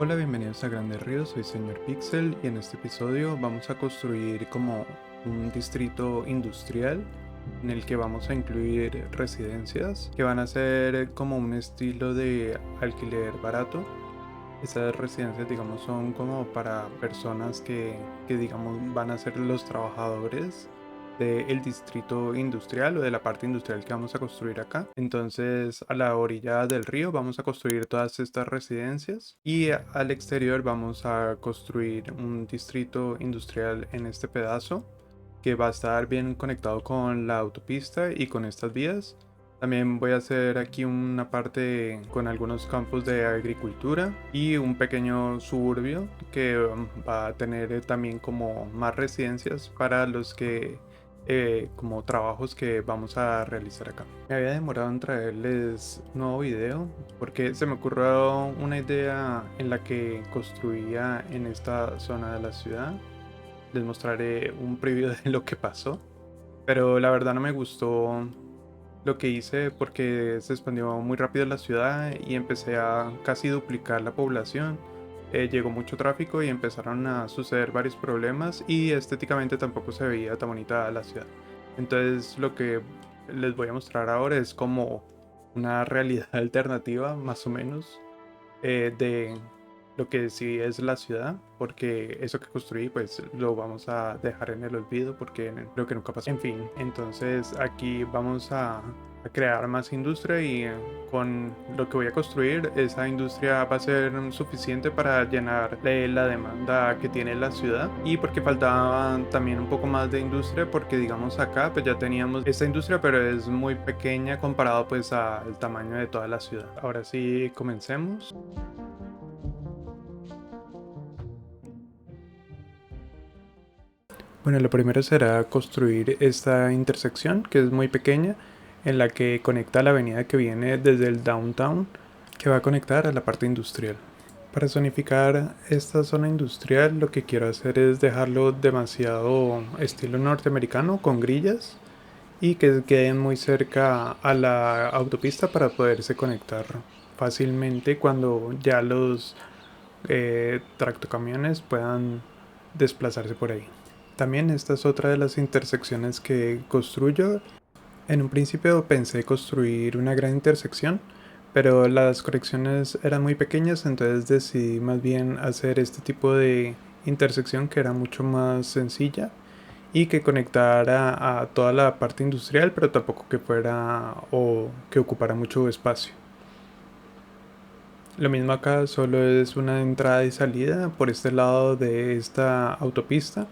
Hola, bienvenidos a Grandes Ríos, soy Señor Pixel y en este episodio vamos a construir como un distrito industrial en el que vamos a incluir residencias que van a ser como un estilo de alquiler barato. Estas residencias, digamos, son como para personas que digamos, van a ser los trabajadores del distrito industrial o de la parte industrial que vamos a construir acá. Entonces, a la orilla del río vamos a construir todas estas residencias y al exterior vamos a construir un distrito industrial en este pedazo que va a estar bien conectado con la autopista y con estas vías. También voy a hacer aquí una parte con algunos campos de agricultura y un pequeño suburbio que va a tener también como más residencias para los que como trabajos que vamos a realizar acá. Me había demorado en traerles un nuevo video porque se me ocurrió una idea en la que construía en esta zona de la ciudad. Les mostraré un preview de lo que pasó, pero la verdad no me gustó lo que hice porque se expandió muy rápido la ciudad y empecé a casi duplicar la población. Llegó mucho tráfico y empezaron a suceder varios problemas y estéticamente tampoco se veía tan bonita la ciudad. Entonces lo que les voy a mostrar ahora es como una realidad alternativa más o menos de lo que sí es la ciudad, porque eso que construí pues lo vamos a dejar en el olvido porque creo que nunca pasó. En fin, entonces aquí vamos a crear más industria y con lo que voy a construir esa industria va a ser suficiente para llenar la demanda que tiene la ciudad, y porque faltaba también un poco más de industria porque digamos acá pues ya teníamos esta industria pero es muy pequeña comparado pues al tamaño de toda la ciudad. Ahora sí, comencemos. Bueno, lo primero será construir esta intersección que es muy pequeña en la que conecta la avenida que viene desde el downtown, que va a conectar a la parte industrial. Para zonificar esta zona industrial lo que quiero hacer es dejarlo demasiado estilo norteamericano con grillas y que queden muy cerca a la autopista para poderse conectar fácilmente cuando ya los tractocamiones puedan desplazarse por ahí. También esta es otra de las intersecciones que construyo. En un principio pensé construir una gran intersección, pero las conexiones eran muy pequeñas, entonces decidí más bien hacer este tipo de intersección que era mucho más sencilla y que conectara a toda la parte industrial, pero tampoco que fuera o que ocupara mucho espacio. Lo mismo acá, solo es una entrada y salida por este lado de esta autopista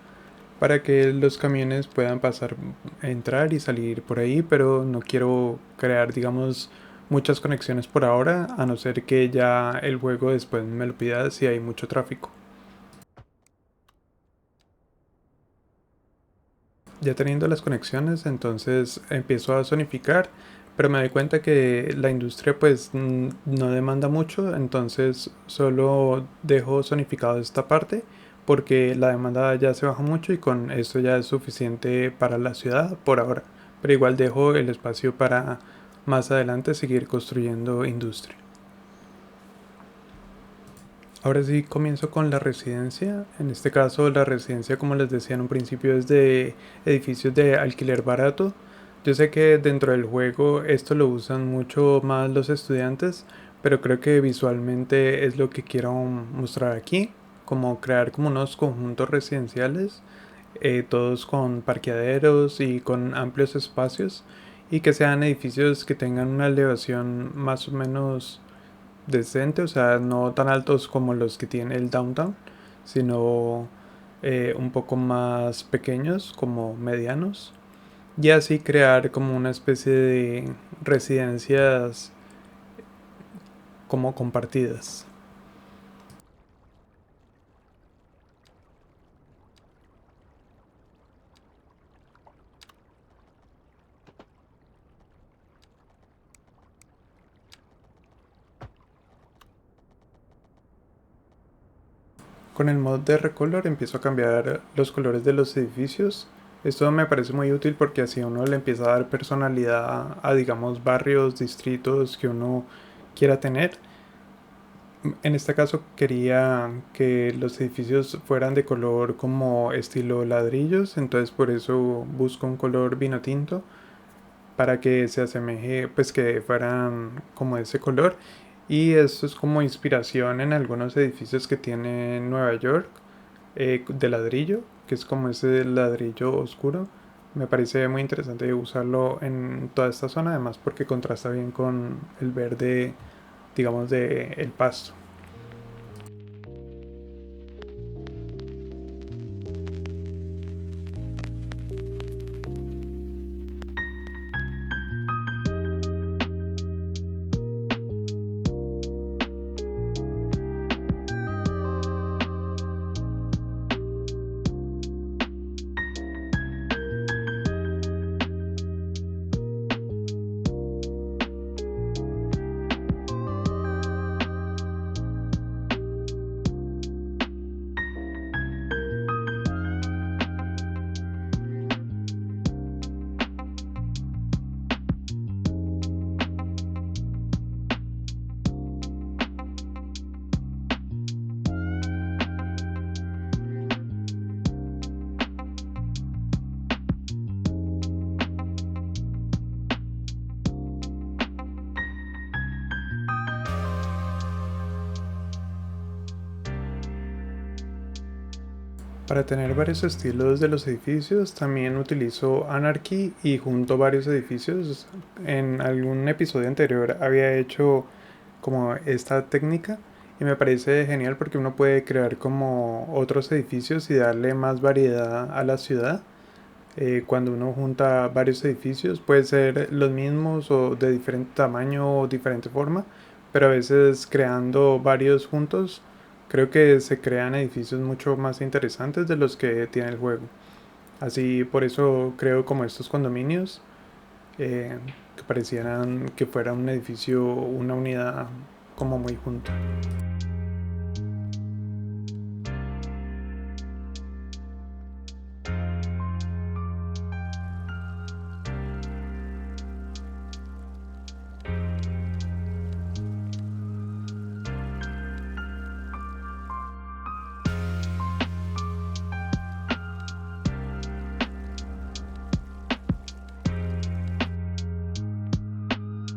para que los camiones puedan pasar, entrar y salir por ahí, pero no quiero crear, digamos, muchas conexiones por ahora, a no ser que ya el juego después me lo pida si hay mucho tráfico. Ya teniendo las conexiones, entonces empiezo a zonificar, pero me doy cuenta que la industria pues no demanda mucho, entonces solo dejo zonificado esta parte porque la demanda ya se baja mucho y con esto ya es suficiente para la ciudad por ahora, pero igual dejo el espacio para más adelante seguir construyendo industria. Ahora sí comienzo con la residencia. En este caso la residencia, como les decía en un principio, es de edificios de alquiler barato. Yo sé que dentro del juego esto lo usan mucho más los estudiantes, pero creo que visualmente es lo que quiero mostrar aquí, como crear como unos conjuntos residenciales, todos con parqueaderos y con amplios espacios, y que sean edificios que tengan una elevación más o menos decente, o sea, no tan altos como los que tiene el downtown, sino un poco más pequeños, como medianos, y así crear como una especie de residencias como compartidas. Con el mod de Recolor empiezo a cambiar los colores de los edificios. Esto me parece muy útil porque así uno le empieza a dar personalidad a digamos barrios, distritos que uno quiera tener. En este caso quería que los edificios fueran de color como estilo ladrillos, entonces por eso busco un color vino tinto para que se asemeje, pues que fueran como ese color. Y eso es como inspiración en algunos edificios que tiene Nueva York, de ladrillo, que es como ese ladrillo oscuro. Me parece muy interesante usarlo en toda esta zona, además porque contrasta bien con el verde, digamos, de el pasto. Para tener varios estilos de los edificios, también utilizo Anarchy y junto varios edificios. En algún episodio anterior había hecho como esta técnica y me parece genial porque uno puede crear como otros edificios y darle más variedad a la ciudad. Cuando uno junta varios edificios, puede ser los mismos o de diferente tamaño o diferente forma, pero a veces creando varios juntos, creo que se crean edificios mucho más interesantes de los que tiene el juego. Así, por eso creo como estos condominios, que parecieran que fuera un edificio, una unidad como muy junta.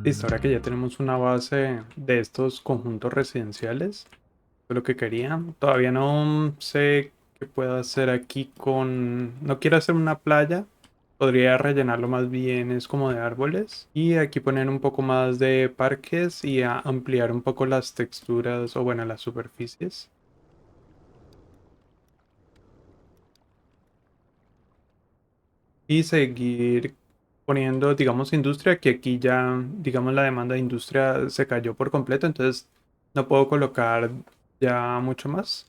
Listo, ahora que ya tenemos una base de estos conjuntos residenciales, de lo que quería. Todavía no sé qué puedo hacer aquí con... No quiero hacer una playa. Podría rellenarlo más bien es como de árboles. Y aquí poner un poco más de parques y ampliar un poco las texturas o bueno, las superficies. Y seguir poniendo, digamos, industria, que aquí ya, digamos, la demanda de industria se cayó por completo, entonces no puedo colocar ya mucho más.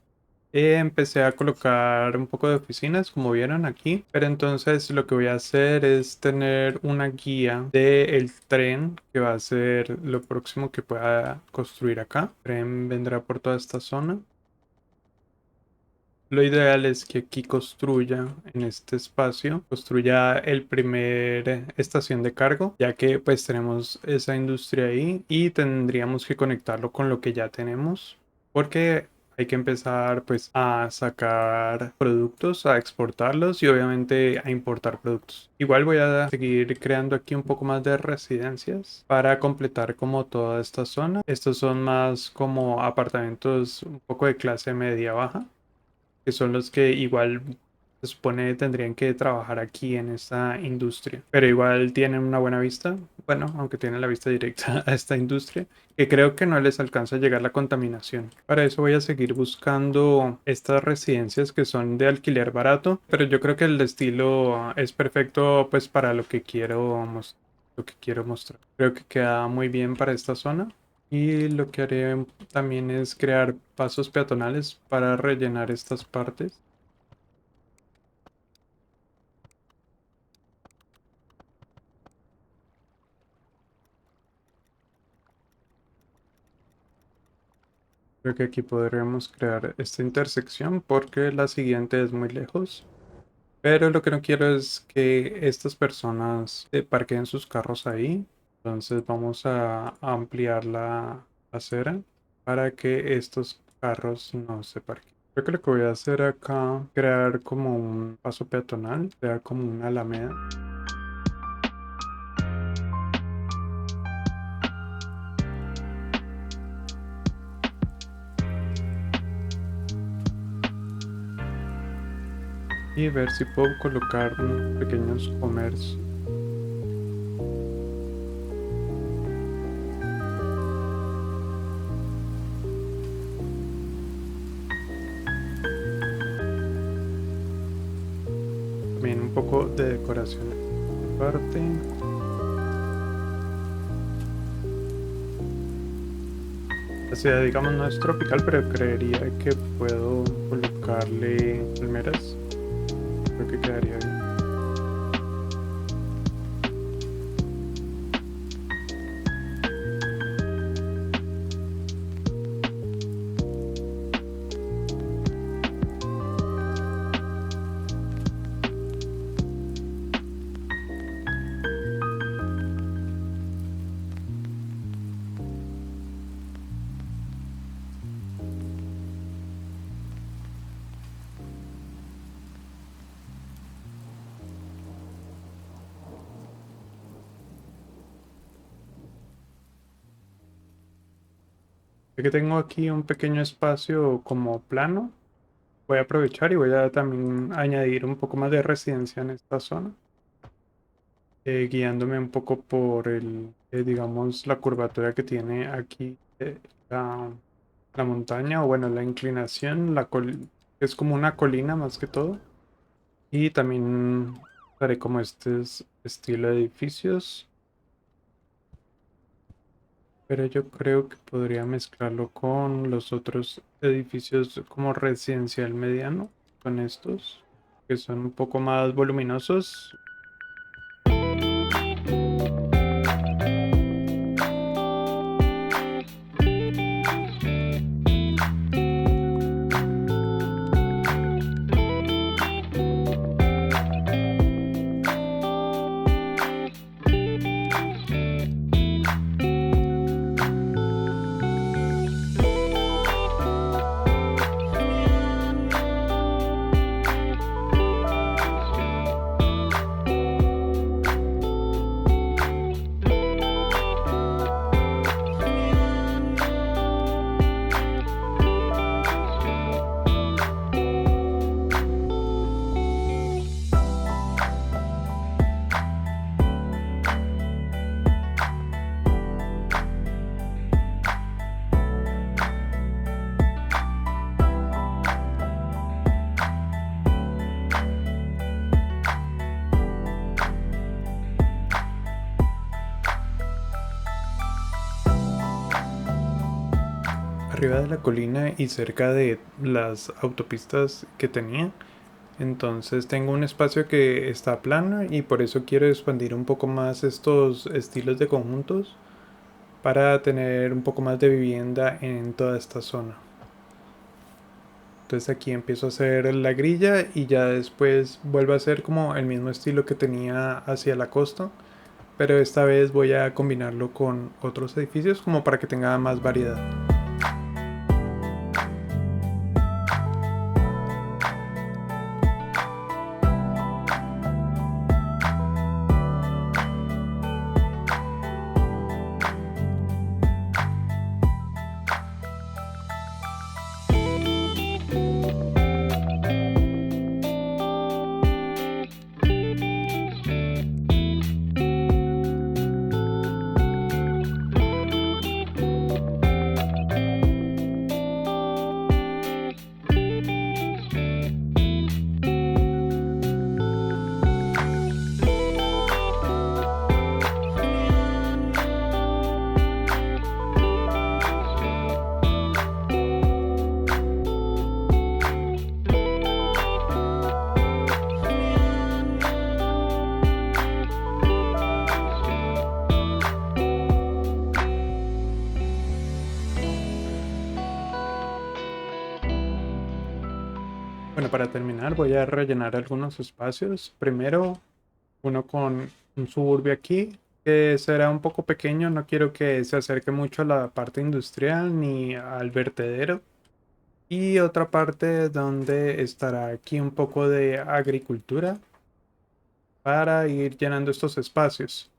Empecé a colocar un poco de oficinas, como vieron aquí, pero entonces lo que voy a hacer es tener una guía del tren que va a ser lo próximo que pueda construir acá. El tren vendrá por toda esta zona. Lo ideal es que aquí construya, en este espacio, construya el primer estación de cargo, ya que pues tenemos esa industria ahí y tendríamos que conectarlo con lo que ya tenemos, porque hay que empezar pues a sacar productos, a exportarlos y obviamente a importar productos. Igual voy a seguir creando aquí un poco más de residencias para completar como toda esta zona. Estos son más como apartamentos un poco de clase media baja, que son los que igual se supone tendrían que trabajar aquí en esta industria, pero igual tienen una buena vista, bueno, aunque tienen la vista directa a esta industria, que creo que no les alcanza a llegar la contaminación. Para eso voy a seguir buscando estas residencias que son de alquiler barato, pero yo creo que el estilo es perfecto pues para lo que quiero mostrar. Creo que queda muy bien para esta zona. Y lo que haré también es crear pasos peatonales para rellenar estas partes. Creo que aquí podremos crear esta intersección porque la siguiente es muy lejos. Pero lo que no quiero es que estas personas parqueen sus carros ahí. Entonces vamos a ampliar la acera. para que estos carros no se parquen. Creo que lo que voy a hacer acá, crear como un paso peatonal, crear como una alameda. Y ver si puedo colocar unos pequeños comercios. También un poco de decoración en esta parte. La ciudad, digamos, no es tropical, pero creería que puedo colocarle palmeras. Creo que quedaría bien. Ya que tengo aquí un pequeño espacio como plano, voy a aprovechar y voy a también añadir un poco más de residencia en esta zona, guiándome un poco por digamos, la curvatura que tiene aquí la, la montaña, o bueno, la inclinación, es como una colina más que todo. Y también haré como estilo de edificios, pero yo creo que podría mezclarlo con los otros edificios como residencial mediano, con estos, que son un poco más voluminosos. Arriba de la colina y cerca de las autopistas que tenía. Entonces tengo un espacio que está plano y por eso quiero expandir un poco más estos estilos de conjuntos para tener un poco más de vivienda en toda esta zona. Entonces aquí empiezo a hacer la grilla y ya después vuelvo a hacer como el mismo estilo que tenía hacia la costa, pero esta vez voy a combinarlo con otros edificios como para que tenga más variedad. Bueno, para terminar voy a rellenar algunos espacios. Primero, uno con un suburbio aquí, que será un poco pequeño, no quiero que se acerque mucho a la parte industrial ni al vertedero. Y otra parte donde estará aquí un poco de agricultura para ir llenando estos espacios.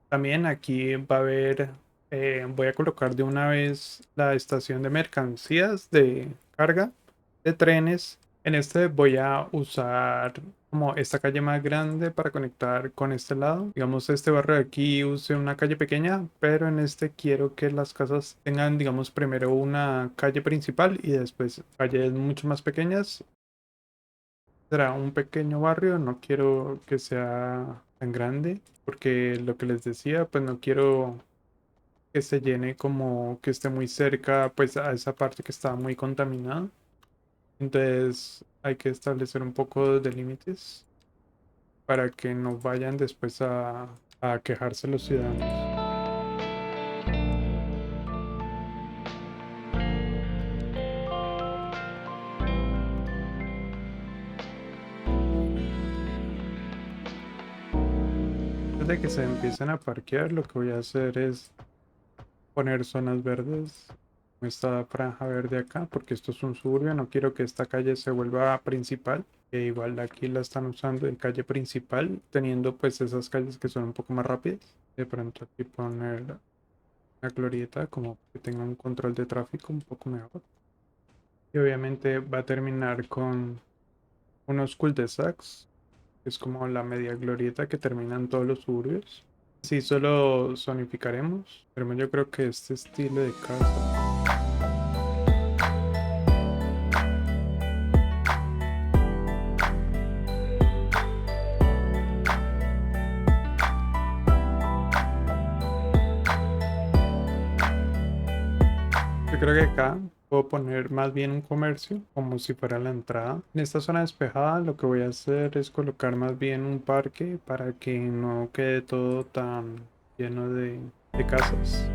También aquí va a haber, voy a colocar de una vez la estación de mercancías de carga de trenes. En este voy a usar como esta calle más grande para conectar con este lado. Digamos, este barrio de aquí use una calle pequeña, pero en este quiero que las casas tengan, digamos, primero una calle principal y después calles mucho más pequeñas. Será un pequeño barrio, no quiero que sea tan grande, porque lo que les decía, pues no quiero que se llene como que esté muy cerca, pues a esa parte que está muy contaminada. Entonces hay que establecer un poco de límites para que no vayan después a quejarse los ciudadanos. Antes de que se empiecen a parquear, lo que voy a hacer es poner zonas verdes, como esta franja verde acá, porque esto es un suburbio, no quiero que esta calle se vuelva principal, que igual aquí la están usando en calle principal, teniendo pues esas calles que son un poco más rápidas. De pronto aquí poner la glorieta como que tenga un control de tráfico un poco mejor. Y obviamente va a terminar con unos cul-de-sacs, que es como la media glorieta que terminan todos los suburbios. Sí, solo zonificaremos, pero yo creo que este estilo de casa. Yo creo que acá puedo poner más bien un comercio como si fuera la entrada. En esta zona despejada lo que voy a hacer es colocar más bien un parque para que no quede todo tan lleno de casas.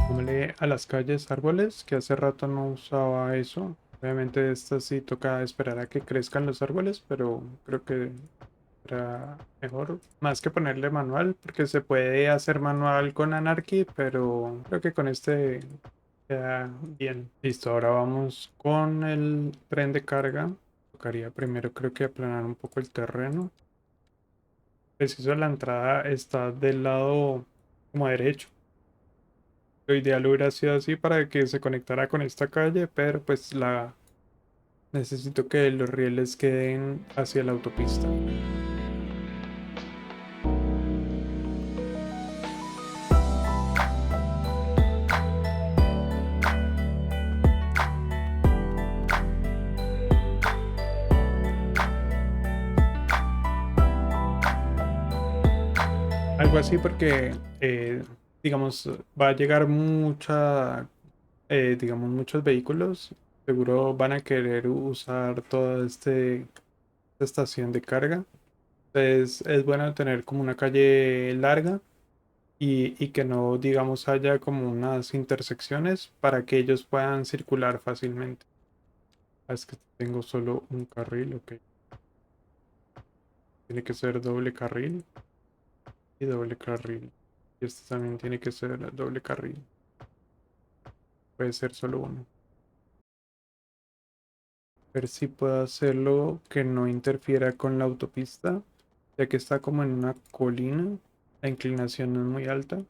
Póngale a las calles árboles, que hace rato no usaba eso. Obviamente esta sí toca esperar a que crezcan los árboles, pero creo que será mejor. Más que ponerle manual, porque se puede hacer manual con Anarchy, pero creo que con este queda bien. Listo, ahora vamos con el tren de carga. Tocaría primero creo que aplanar un poco el terreno. Preciso la entrada está del lado como derecho. Lo ideal hubiera sido así para que se conectara con esta calle, pero pues la necesito que los rieles queden hacia la autopista. Algo así porque, digamos, va a llegar digamos, muchos vehículos. Seguro van a querer usar toda esta estación de carga. Entonces es bueno tener como una calle larga y que no, digamos, haya como unas intersecciones para que ellos puedan circular fácilmente. Es que tengo solo un carril, ok. Tiene que ser doble carril y doble carril. Y este también tiene que ser doble carril. Puede ser solo uno. Ver si puedo hacerlo que no interfiera con la autopista, ya que está como en una colina. La inclinación no es muy alta.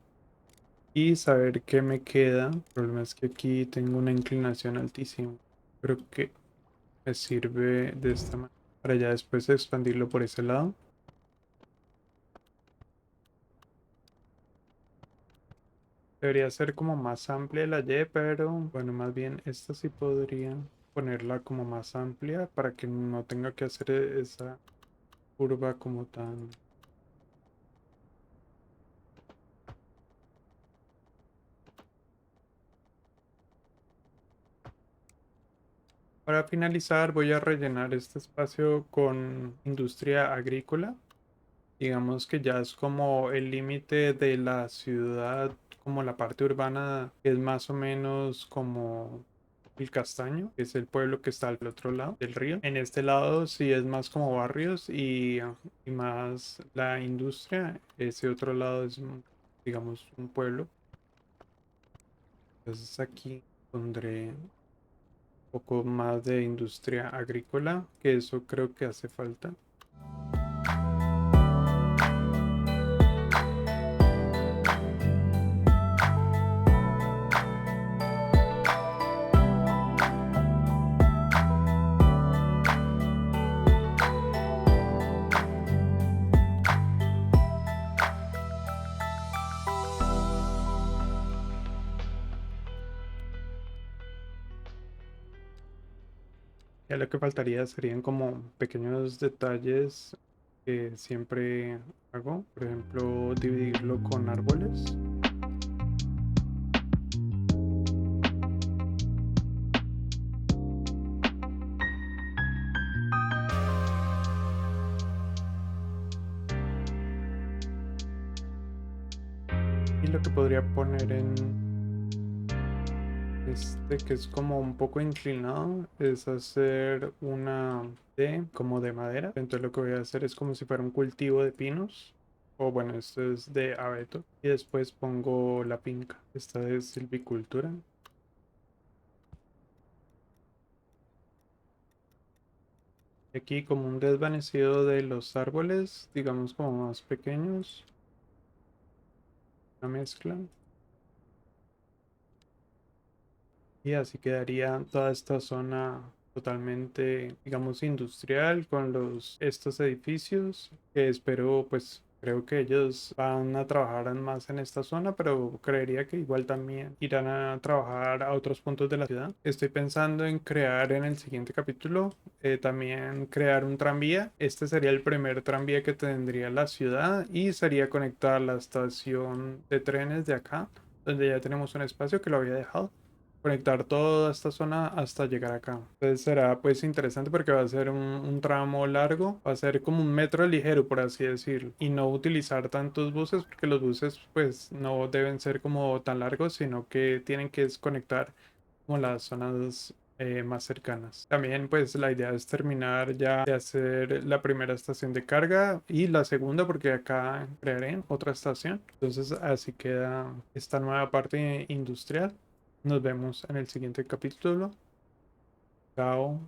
Y saber qué me queda. El problema es que aquí tengo una inclinación altísima. Creo que me sirve de esta manera para ya después expandirlo por ese lado. Debería ser como más amplia la Y, pero bueno, más bien esta sí podría ponerla como más amplia para que no tenga que hacer esa curva como tan... Para finalizar, voy a rellenar este espacio con industria agrícola. Digamos que ya es como el límite de la ciudad, como la parte urbana, que es más o menos como el Castaño, que es el pueblo que está al otro lado del río. En este lado sí es más como barrios y más la industria. Ese otro lado es, digamos, un pueblo. Entonces aquí pondré un poco más de industria agrícola, que eso creo que hace falta. Ya lo que faltaría serían como pequeños detalles que siempre hago. Por ejemplo, dividirlo con árboles. Y lo que podría poner en este que es como un poco inclinado es hacer una D como de madera. Entonces lo que voy a hacer es como si fuera un cultivo de pinos. O bueno, esto es de abeto. Y después pongo la finca. Esta es silvicultura. Aquí como un desvanecido de los árboles, digamos como más pequeños. Una mezcla. Y así quedaría toda esta zona totalmente, digamos, industrial con estos edificios que espero, pues creo que ellos van a trabajar más en esta zona, pero creería que igual también irán a trabajar a otros puntos de la ciudad. Estoy pensando en crear en el siguiente capítulo, también crear un tranvía. Este sería el primer tranvía que tendría la ciudad y sería conectar la estación de trenes de acá, donde ya tenemos un espacio que lo había dejado, conectar toda esta zona hasta llegar acá. Entonces será pues interesante porque va a ser un tramo largo, va a ser como un metro ligero, por así decirlo, y no utilizar tantos buses porque los buses pues no deben ser como tan largos, sino que tienen que desconectar como las zonas más cercanas. También pues la idea es terminar ya de hacer la primera estación de carga y la segunda porque acá crearé otra estación. Entonces así queda esta nueva parte industrial. Nos vemos en el siguiente capítulo. Chao.